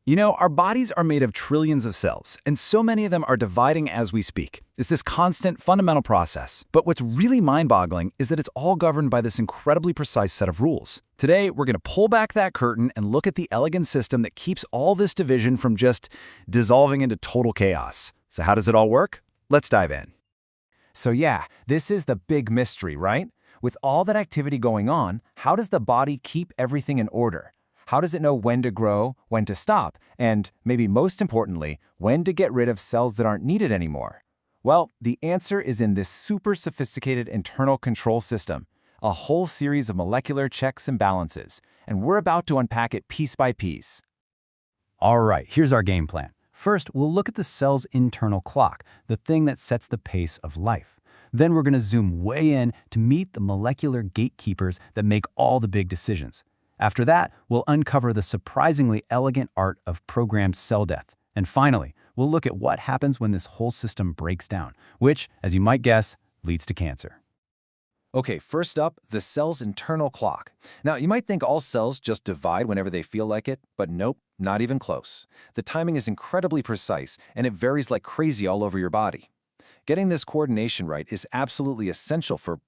You know, our bodies are made of trillions of cells, and so many of them are dividing as we speak. It's this constant, fundamental process. But what's really mind-boggling is that it's all governed by this incredibly precise set of rules. Today, we're going to pull back that curtain and look at the elegant system that keeps all this division from just dissolving into total chaos. So how does it all work? Let's dive in. So yeah, this is the big mystery, right? With all that activity going on, how does the body keep everything in order? How does it know when to grow, when to stop, and, maybe most importantly, when to get rid of cells that aren't needed anymore? Well, the answer is in this super sophisticated internal control system, a whole series of molecular checks and balances, and we're about to unpack it piece by piece. All right, here's our game plan. First, we'll look at the cell's internal clock, the thing that sets the pace of life. Then we're going to zoom way in to meet the molecular gatekeepers that make all the big decisions. After that, we'll uncover the surprisingly elegant art of programmed cell death. And finally, we'll look at what happens when this whole system breaks down, which, as you might guess, leads to cancer. Okay, first up, the cell's internal clock. Now, you might think all cells just divide whenever they feel like it, but nope, not even close. The timing is incredibly precise, and it varies like crazy all over your body. Getting this coordination right is absolutely essential for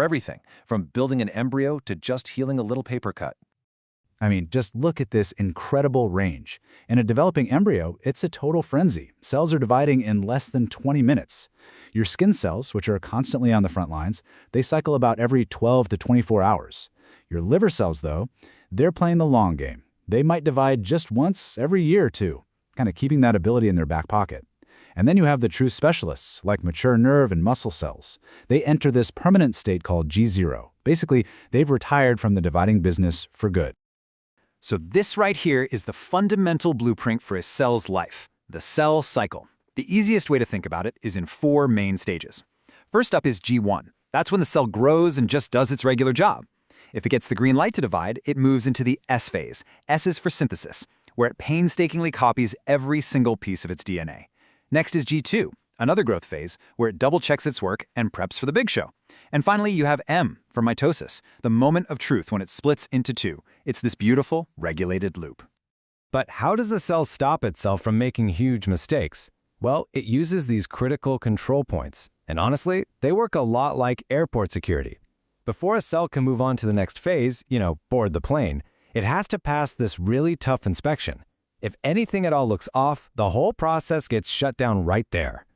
everything, from building an embryo to just healing a little paper cut. I mean, just look at this incredible range. In a developing embryo, it's a total frenzy. Cells are dividing in less than 20 minutes. Your skin cells, which are constantly on the front lines, they cycle about every 12 to 24 hours. Your liver cells, though, they're playing the long game. They might divide just once every year or two, kind of keeping that ability in their back pocket. And then you have the true specialists, like mature nerve and muscle cells. They enter this permanent state called G0. Basically, they've retired from the dividing business for good. So this right here is the fundamental blueprint for a cell's life, the cell cycle. The easiest way to think about it is in 4 main stages. First up is G1. That's when the cell grows and just does its regular job. If it gets the green light to divide, it moves into the S phase. S is for synthesis, where it painstakingly copies every single piece of its DNA. Next is G2, another growth phase, where it double-checks its work and preps for the big show. And finally, you have M for mitosis, the moment of truth when it splits into 2. It's this beautiful, regulated loop. But how does a cell stop itself from making huge mistakes? Well, it uses these critical control points. And honestly, they work a lot like airport security. Before a cell can move on to the next phase, board the plane, it has to pass this really tough inspection. If anything at all looks off, the whole process gets shut down right there.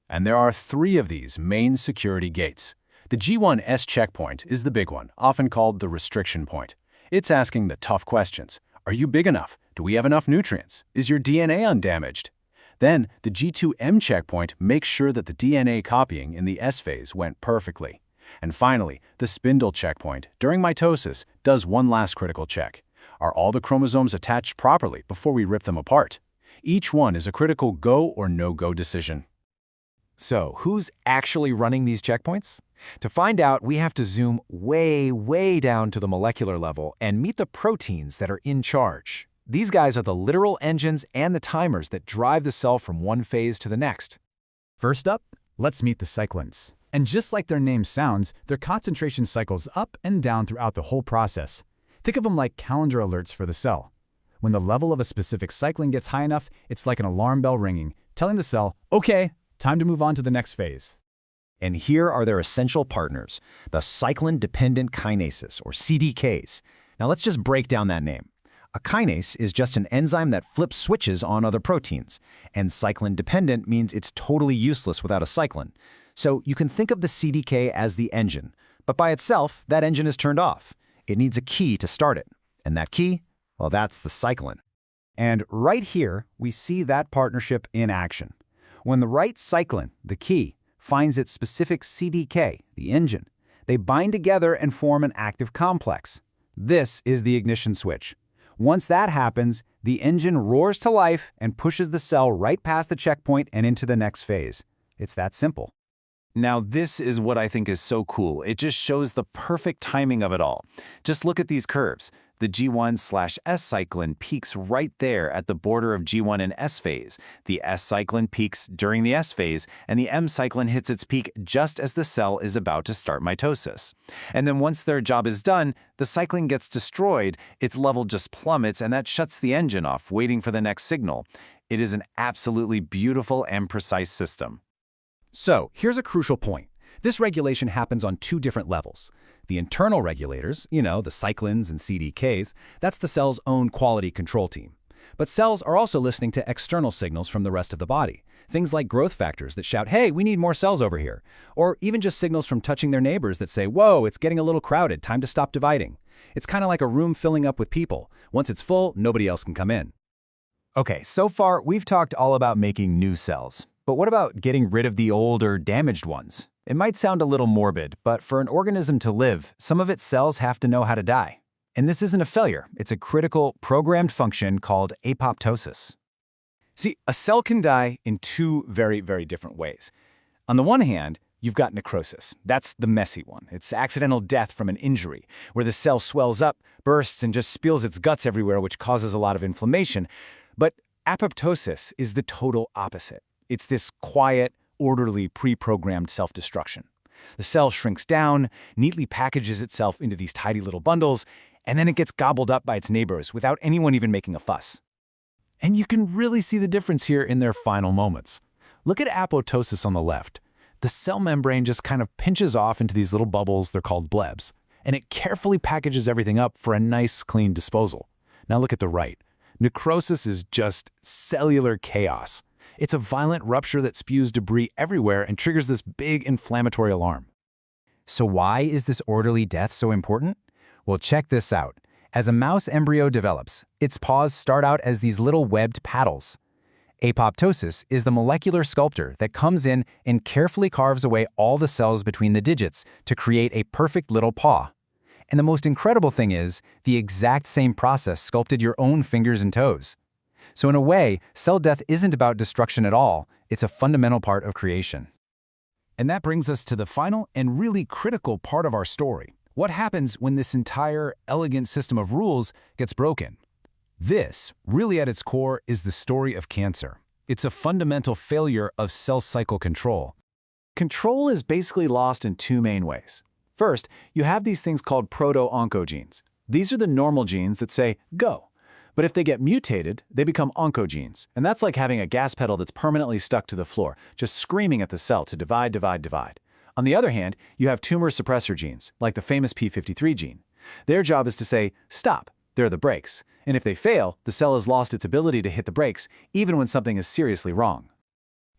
And there are 3 of these main security gates. The G1S checkpoint is the big one, often called the restriction point. It's asking the tough questions. Are you big enough? Do we have enough nutrients? Is your DNA undamaged? Then, the G2M checkpoint makes sure that the DNA copying in the S phase went perfectly. And finally, the spindle checkpoint, during mitosis, does one last critical check. Are all the chromosomes attached properly before we rip them apart? Each one is a critical go or no-go decision. So, who's actually running these checkpoints? To find out, we have to zoom way, way down to the molecular level and meet the proteins that are in charge. These guys are the literal engines and the timers that drive the cell from one phase to the next. First up, let's meet the cyclins. And just like their name sounds, their concentration cycles up and down throughout the whole process. Think of them like calendar alerts for the cell. When the level of a specific cyclin gets high enough, it's like an alarm bell ringing, telling the cell, okay, time to move on to the next phase. And here are their essential partners, the cyclin-dependent kinases, or CDKs. Now let's just break down that name. A kinase is just an enzyme that flips switches on other proteins, and cyclin-dependent means it's totally useless without a cyclin. So you can think of the CDK as the engine, but by itself, that engine is turned off. It needs a key to start it, and that key, well, that's the cyclin. And right here, we see that partnership in action. When the right cyclin, the key, finds its specific CDK, the engine, they bind together and form an active complex. This is the ignition switch. Once that happens, the engine roars to life and pushes the cell right past the checkpoint and into the next phase. It's that simple. Now, this is what I think is so cool. It just shows the perfect timing of it all. Just look at these curves. The G1/S cyclin peaks right there at the border of G1 and S phase. The S cyclin peaks during the S phase, and the M cyclin hits its peak just as the cell is about to start mitosis. And then once their job is done, the cyclin gets destroyed, its level just plummets, and that shuts the engine off, waiting for the next signal. It is an absolutely beautiful and precise system. So, here's a crucial point. This regulation happens on two different levels. The internal regulators, the cyclins and CDKs, that's the cell's own quality control team. But cells are also listening to external signals from the rest of the body. Things like growth factors that shout, hey, we need more cells over here. Or even just signals from touching their neighbors that say, whoa, it's getting a little crowded, time to stop dividing. It's kind of like a room filling up with people. Once it's full, nobody else can come in. Okay, so far we've talked all about making new cells. But what about getting rid of the old or damaged ones? It might sound a little morbid, but for an organism to live, some of its cells have to know how to die. And this isn't a failure. It's a critical, programmed function called apoptosis. See, a cell can die in two very, very different ways. On the one hand, you've got necrosis. That's the messy one. It's accidental death from an injury, where the cell swells up, bursts, and just spills its guts everywhere, which causes a lot of inflammation. But apoptosis is the total opposite. It's this quiet, orderly, pre-programmed self-destruction. The cell shrinks down, neatly packages itself into these tidy little bundles, and then it gets gobbled up by its neighbors without anyone even making a fuss. And you can really see the difference here in their final moments. Look at apoptosis on the left. The cell membrane just kind of pinches off into these little bubbles, they're called blebs, and it carefully packages everything up for a nice, clean disposal. Now look at the right. Necrosis is just cellular chaos. It's a violent rupture that spews debris everywhere and triggers this big inflammatory alarm. So why is this orderly death so important? Well, check this out. As a mouse embryo develops, its paws start out as these little webbed paddles. Apoptosis is the molecular sculptor that comes in and carefully carves away all the cells between the digits to create a perfect little paw. And the most incredible thing is, the exact same process sculpted your own fingers and toes. So in a way, cell death isn't about destruction at all, it's a fundamental part of creation. And that brings us to the final and really critical part of our story. What happens when this entire elegant system of rules gets broken? This, really at its core, is the story of cancer. It's a fundamental failure of cell cycle control. Control is basically lost in two main ways. First, you have these things called proto-oncogenes. These are the normal genes that say, go. But if they get mutated, they become oncogenes. And that's like having a gas pedal that's permanently stuck to the floor, just screaming at the cell to divide, divide, divide. On the other hand, you have tumor suppressor genes, like the famous p53 gene. Their job is to say, stop. They're the brakes. And if they fail, the cell has lost its ability to hit the brakes, even when something is seriously wrong.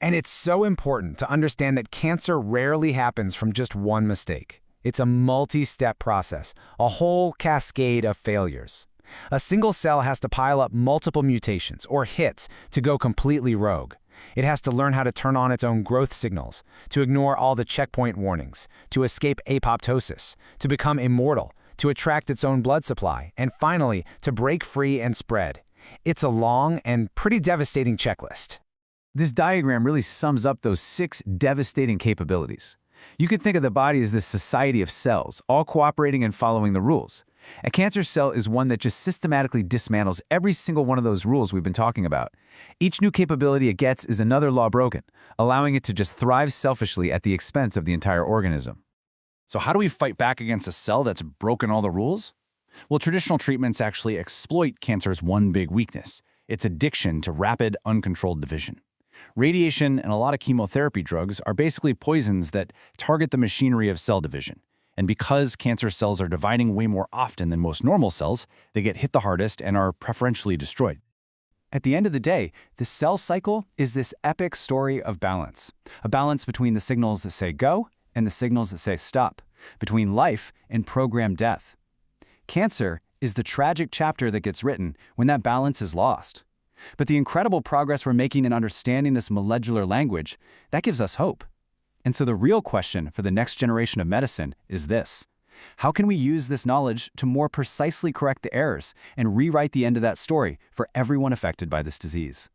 And it's so important to understand that cancer rarely happens from just one mistake. It's a multi-step process, a whole cascade of failures. A single cell has to pile up multiple mutations, or hits, to go completely rogue. It has to learn how to turn on its own growth signals, to ignore all the checkpoint warnings, to escape apoptosis, to become immortal, to attract its own blood supply, and finally, to break free and spread. It's a long and pretty devastating checklist. This diagram really sums up those 6 devastating capabilities. You could think of the body as this society of cells, all cooperating and following the rules. A cancer cell is one that just systematically dismantles every single one of those rules we've been talking about. Each new capability it gets is another law broken, allowing it to just thrive selfishly at the expense of the entire organism. So how do we fight back against a cell that's broken all the rules? Well, traditional treatments actually exploit cancer's one big weakness, its addiction to rapid, uncontrolled division. Radiation and a lot of chemotherapy drugs are basically poisons that target the machinery of cell division. And because cancer cells are dividing way more often than most normal cells, they get hit the hardest and are preferentially destroyed. At the end of the day, the cell cycle is this epic story of balance. A balance between the signals that say go and the signals that say stop, between life and programmed death. Cancer is the tragic chapter that gets written when that balance is lost. But the incredible progress we're making in understanding this molecular language, that gives us hope. And so the real question for the next generation of medicine is this: how can we use this knowledge to more precisely correct the errors and rewrite the end of that story for everyone affected by this disease?